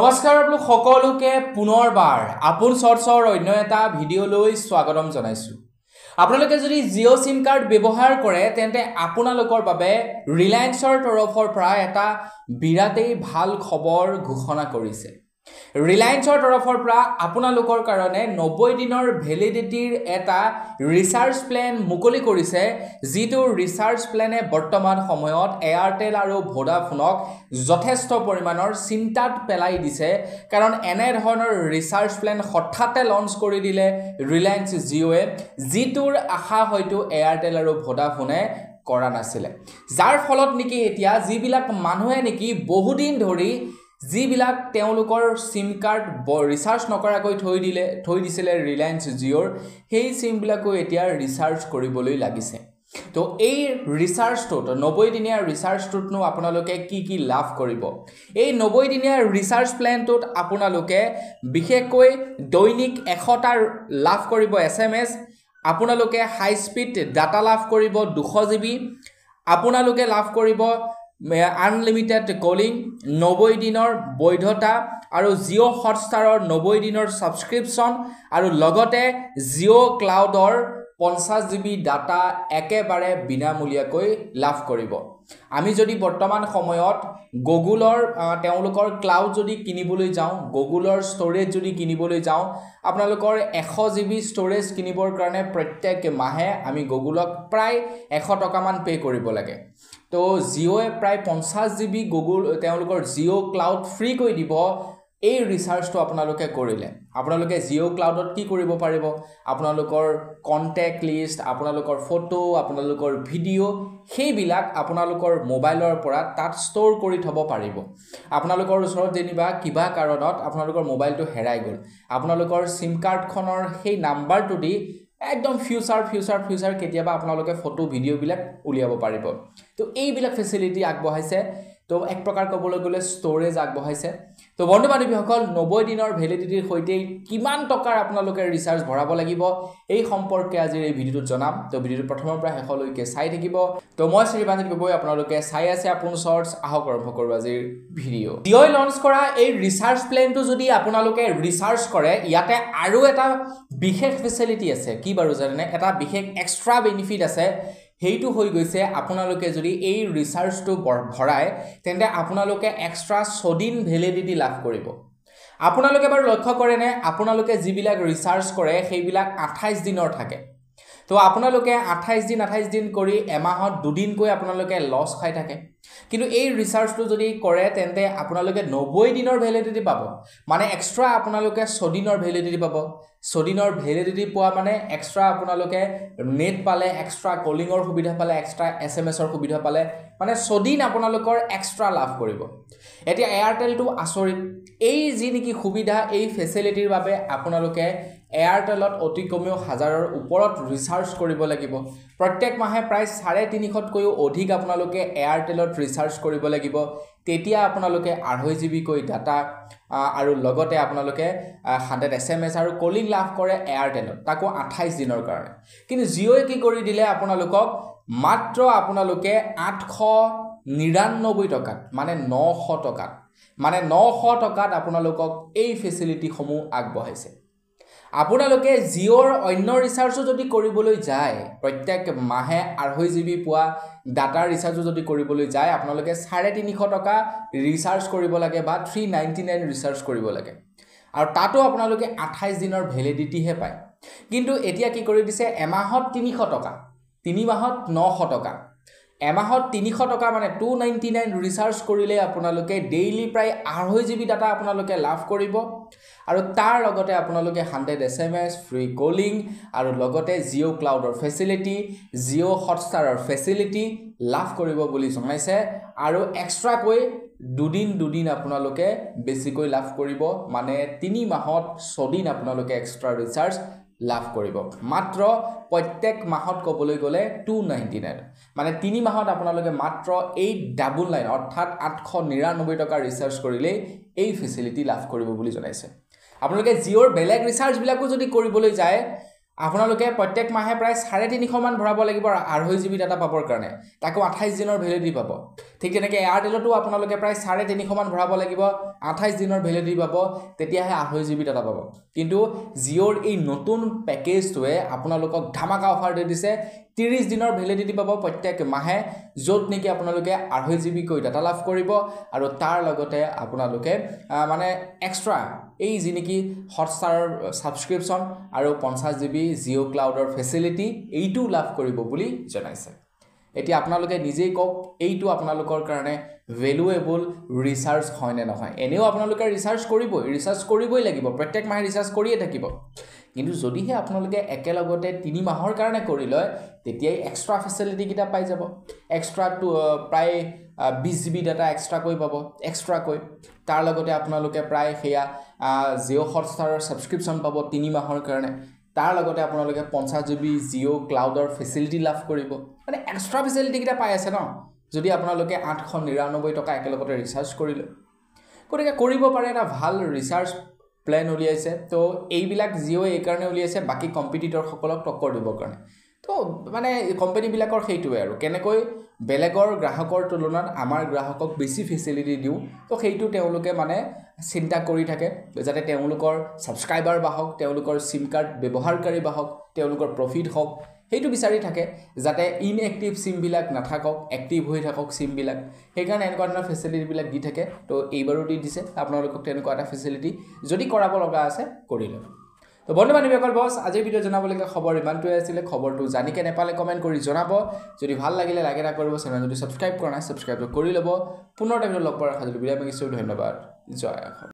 নমস্কাৰ আপোনালোক সকলোকে পুনৰবাৰ আপোন চৰ্চৰ অন্য এটা ভিডিঅ'লৈ স্বাগতম জনাইছো। আপোনালোকে যদি জিঅ' সিম কাৰ্ড ব্যৱহাৰ কৰে তেন্তে আপোনালোকৰ বাবে ৰিলায়েন্সৰ তৰফৰ পৰা এটা বিৰাটেই ভাল খবৰ ঘোষণা কৰিছে। ৰিলায়েন্সৰ তৰফৰ পৰা আপোনালোকৰ কাৰণে 90 দিনৰ ভেলিডিটিৰ এটা ৰিচাৰ্জ প্লেন মুকলি কৰিছে, যিটো ৰিচাৰ্জ প্লেনে বৰ্তমান সময়ত এয়াৰটেল আৰু ভোডাফোনক যথেষ্ট পৰিমাণৰ চিন্তাত পেলাই দিছে, কাৰণ এনে ধৰণৰ ৰিচাৰ্জ প্লেন হঠাতে লঞ্চ কৰি দিলে ৰিলায়েন্স জিঅ'য়ে, যিটোৰ আশা হয়তো এয়াৰটেল আৰু ভোডাফোনে কৰা নাছিলে। যাৰ ফলত নেকি এতিয়া যিবিলাক মানুহে নেকি বহুদিন ধৰি যিবিলাক তেওঁলোকৰ সিম কাৰ্ড ৰিচাৰ্জ নকৰাকৈ থৈ দিছিলে ৰিলায়েন্স জিঅ'ৰ, সেই সিমবিলাকো এতিয়া ৰিচাৰ্জ কৰিবলৈ লাগিছে। তো এই ৰিচাৰ্জটোত 90 দিনীয়া ৰিচাৰ্জটোতনো আপোনালোকে কি লাভ কৰিব? এই 90 দিনীয়া ৰিচাৰ্জ প্লেনটোত আপোনালোকে বিশেষকৈ দৈনিক 100টা লাভ কৰিব SMS, আপোনালোকে হাই স্পীড ডাটা লাভ কৰিব 200 GB, আপোনালোকে লাভ কৰিব আনলিমিটেড কলিং, 90 দিনৰ বৈধতা আৰু জিঅ' হটষ্টাৰৰ 90 দিনৰ ছাবস্ক্ৰিপশ্যন, আৰু লগতে জিঅ' ক্লাউডৰ 50 GB ডাটা একেবাৰে বিনামূলীয়াকৈ লাভ কৰিব। আমি যদি বৰ্তমান সময়ত গুগলৰ তেওঁলোকৰ ক্লাউড যদি কিনিবলৈ যাওঁ, গুগলৰ ষ্ট'ৰেজ যদি কিনিবলৈ যাওঁ, আপোনালোকৰ 100 GB ষ্ট'ৰেজ কিনিবৰ কাৰণে প্ৰত্যেক মাহে আমি গুগলক প্ৰায় 100 টকামান পে' কৰিব লাগে। তো জিঅ'য়ে প্ৰায় 50 GB গুগল তেওঁলোকৰ জিঅ' ক্লাউড ফ্ৰী কৰি দিব। এই ৰিচাৰ্জটো আপোনালোকে কৰিলে আপোনালোকে জিঅ' ক্লাউডত কি কৰিব পাৰিব? আপোনালোকৰ কণ্টেক্ট লিষ্ট, আপোনালোকৰ ফটো, আপোনালোকৰ ভিডিঅ', সেইবিলাক আপোনালোকৰ মোবাইলৰ পৰা তাত ষ্ট'ৰ কৰি থ'ব পাৰিব। আপোনালোকৰ ওচৰত যেনিবা কিবা কাৰণত আপোনালোকৰ মোবাইলটো হেৰাই গ'ল, আপোনালোকৰ সিম কাৰ্ডখনৰ সেই নাম্বাৰটো দি একদম ফিউচাৰ কেতিয়াবা আপোনালোকে ফটো ভিডিঅ'বিলাক উলিয়াব পাৰিব। তো এইবিলাক ফেচিলিটি আগবঢ়াইছে। তো এক প্ৰকাৰ ক'বলৈ গ'লে ষ্ট'ৰেজ আগবঢ়াইছে। তো বন্ধু বান্ধৱীসকল, 90 দিনৰ ভেলিডিটিৰ সৈতে কিমান টকাৰ আপোনালোকে ৰিচাৰ্জ ভৰাব লাগিব এই সম্পৰ্কে আজিৰ এই ভিডিঅ'টোত জনাম। তো ভিডিঅ'টো প্ৰথমৰ পৰা শেষলৈকে চাই থাকিব। তো মই শ্ৰীবাঞ্জিত গগৈ, আপোনালোকে চাই আছে আপোন চৰ্চ। আহক আৰম্ভ কৰোঁ আজিৰ ভিডিঅ'। জিঅ'ই লঞ্চ কৰা এই ৰিচাৰ্জ প্লেনটো যদি আপোনালোকে ৰিচাৰ্জ কৰে, ইয়াতে আৰু এটা বিশেষ ফেচিলিটি আছে। কি বাৰু জানেনে? এটা বিশেষ এক্সট্ৰা বেনিফিট আছে। সেইটো হৈ গৈছে, আপোনালোকে যদি এই ৰিচাৰ্জটো ভৰাই তেন্তে আপোনালোকে এক্সট্ৰা 6 দিন ভেলিডিটি লাভ কৰিব। আপোনালোকে বাৰু লক্ষ্য কৰেনে, আপোনালোকে যিবিলাক ৰিচাৰ্জ কৰে সেইবিলাক 28 দিনৰ থাকে। তো আপোনালোকে 28 দিন কৰি এমাহত 2 দিনকৈ আপোনালোকে লছ খাই থাকে। কিন্তু এই ৰিচাৰ্জটো যদি কৰে তেন্তে আপোনালোকে 90 দিনৰ ভেলিডিটি পাব, মানে এক্সট্ৰা আপোনালোকে 6 দিনৰ ভেলিডিটি পাব। 6 দিনৰ ভেলিডিটি পোৱা মানে এক্সট্ৰা আপোনালোকে নেট পালে, এক্সট্ৰা কলিঙৰ সুবিধা পালে, এক্সট্ৰা SMSৰ সুবিধা পালে, মানে 6 দিন আপোনালোকৰ এক্সট্ৰা লাভ কৰিব। এতিয়া এয়াৰটেলটো আচৰিত, এই যি নেকি সুবিধা, এই ফেচিলিটিৰ বাবে আপোনালোকে এয়াৰটেলত অতি কমেও 1000ৰ ওপৰত ৰিচাৰ্জ কৰিব লাগিব। প্ৰত্যেক মাহে প্ৰায় 350তকৈও অধিক আপোনালোকে এয়াৰটেলত ৰিচাৰ্জ কৰিব লাগিব। তেতিয়া আপোনালোকে 2.5 GB কৈ ডাটা আৰু লগতে আপোনালোকে 100 SMS আৰু কলিং লাভ কৰে এয়াৰটেলত, তাকো 28 দিনৰ কাৰণে। কিন্তু জিঅ'য়ে কি কৰি দিলে আপোনালোকক? মাত্ৰ আপোনালোকে 899 টকাত, মানে 900 টকাত, আপোনালোকক এই ফেচিলিটিসমূহ আগবঢ়াইছে। আপোনালোকে জিঅ'ৰ অন্য ৰিচাৰ্জো যদি কৰিবলৈ যায়, প্ৰত্যেক মাহে 2.5 GB পোৱা ডাটা ৰিচাৰ্জো যদি কৰিবলৈ যায়, আপোনালোকে 350 টকা ৰিচাৰ্জ কৰিব লাগে বা 399 ৰিচাৰ্জ কৰিব লাগে, আৰু তাতো আপোনালোকে 28 দিনৰ ভেলিডিটিহে পায়। কিন্তু এতিয়া কি কৰি দিছে, এমাহত 300 টকা, 3 মাহত 900 টকা, এমাহত 300 টকা মানে 299 ৰিচাৰ্জ কৰিলে আপোনালোকে ডেইলি প্ৰায় 2.5 GB ডাটা আপোনালোকে লাভ কৰিব, আৰু তাৰ লগতে আপোনালোকে 100 SMS, ফ্ৰী কলিং, আৰু লগতে জিঅ' ক্লাউডৰ ফেচিলিটি, জিঅ' হটষ্টাৰৰ ফেচিলিটি লাভ কৰিব বুলি জনাইছে। আৰু এক্সট্ৰাকৈ 2 দিন আপোনালোকে বেছিকৈ লাভ কৰিব, মানে 3 মাহত 6 দিন আপোনালোকে এক্সট্ৰা ৰিচাৰ্জ লাভ কৰিব। মাত্ৰ প্ৰত্যেক মাহত ক'বলৈ গ'লে 299, মানে 3 মাহত আপোনালোকে মাত্ৰ এই ডাবল লাইন অৰ্থাৎ 899 টকা ৰিচাৰ্জ কৰিলেই এই ফেচিলিটি লাভ কৰিব বুলি জনাইছে। আপোনালোকে জিঅ'ৰ বেলেগ ৰিচাৰ্জবিলাকো যদি কৰিবলৈ যায়, আপোনালোকে প্ৰত্যেক মাহে প্ৰায় 350 মান ভৰাব লাগিব 2.5 GB ডাটা পাবৰ কাৰণে, তাকো 28 দিনৰ ভেলিডিটি পাব। ঠিক তেনেকৈ এয়াৰটেলতো আপোনালোকে প্ৰায় 350 মান ভৰাব লাগিব 28 দিনৰ ভেলিডিটি পাব তেতিয়াহে 2.5 GB ডাটা পাব কিন্তু জিঅ'ৰ এই নতুন পেকেজটোৱে আপোনালোকক ধামাকা অফাৰ দি দিছে 30 দিনৰ ভেলিডিটি পাব প্ৰত্যেক মাহে য'ত নেকি আপোনালোকে 2.5 GB কৈ ডাটা লাভ কৰিব আৰু তাৰ লগতে আপোনালোকে মানে এক্সট্ৰা এই যি নেকি হটষ্টাৰ ছাবস্ক্ৰিপশ্যন আৰু 50 GB জিঅ' ক্লাউডৰ ফেচিলিটি এইটো লাভ কৰিব বুলি জনাইছে এতিয়া আপোনালোকে নিজেই কক এইটো আপোনালোকৰ কাৰণে ভ্যালুএবল ৰিচাৰ্জ হয় নে নহয় এনেও আপোনালোকে ৰিচাৰ্জ কৰিবই লাগিব প্ৰত্যেক মাহে ৰিচাৰ্জ কৰিয়ে থাকিব কিন্তু যদিহে আপোনালোকে একেলগতে 3 মাহৰ কাৰণে কৰি লয় তেতিয়াই এক্সট্ৰা ফেচিলিটি কিটা পাই যাব এক্সট্ৰা প্ৰায় 20 GB ডাটা এক্সট্ৰা কৈ পাব এক্সট্ৰা কৈ তাৰ লগতে আপোনালোকে প্ৰায় হেয়া জিঅ' হটষ্টাৰৰ ছাবস্ক্ৰিপশ্যন পাব 3 মাহৰ কাৰণে তাৰ লগতে আপোনালোকে 50 GB জিঅ' ক্লাউডৰ ফেচিলিটি লাভ কৰিব মানে এক্সট্ৰা ফেচিলিটি কিটা পাই আছে ন যদি আপোনালোকে 899 টকা একেলগতে ৰিচাৰ্জ কৰিলে গতিকে কৰিব পাৰে এটা ভাল ৰিচাৰ্জ প্ল্যান উলিয়াইছে তো এইবিলাক জিঅ' এই কাৰণে উলিয়াইছে বাকি কম্পিটিটৰ সকলক টক্কৰ দিবৰ কাৰণে তো মানে কোম্পানী বিলাকৰ সেইটোৱে আৰু কেনেকৈ বেলেগৰ গ্ৰাহকৰ তুলনাত আমাৰ গ্ৰাহকক বেছি ফেচিলিটি দিও তো সেইটো তেওঁলোকে মানে চিন্তা কৰি থাকে যাতে তেওঁলোকৰ সাবস্ক্ৰাইবাৰ বাহক তেওঁলোকৰ সিম কাৰ্ড ব্যৱহাৰকাৰী বাহক তেওঁলোকৰ প্ৰফিট হওক সেইটো বিচাৰি থাকে যাতে ইনএক্টিভ সিম বিলাক নাথাকক এক্টিভ হৈ থাকক সিম বিলাক সেইকাৰণে এনেকুৱা ধৰণৰ ফেচিলিটি বিলাক দি থাকে তো এইবাৰো দি দিছে আপোনালোকক তেনেকুৱা এটা ফেচিলিটি যদি কৰাব লগা আছে কৰি লওক তো বন্ধু বান্ধৱীসকল বস আজিৰ ভিডিঅ' জনাবলগীয়া খবৰ ইমানটোৱে আছিল খবৰটো জানি কে নেপালে কমেন্ট কৰি জনাব যদি ভাল লাগিলে লাইক এটা কৰিব চেনেল যদি সাবস্ক্ৰাইব কৰা নাই সাবস্ক্ৰাইব কৰি ল'ব পুনৰ এটা ভিডিঅ' লগ পোৱাৰ আশা কৰিলো বিদায় মাগিছো ধন্যবাদ জয় অসম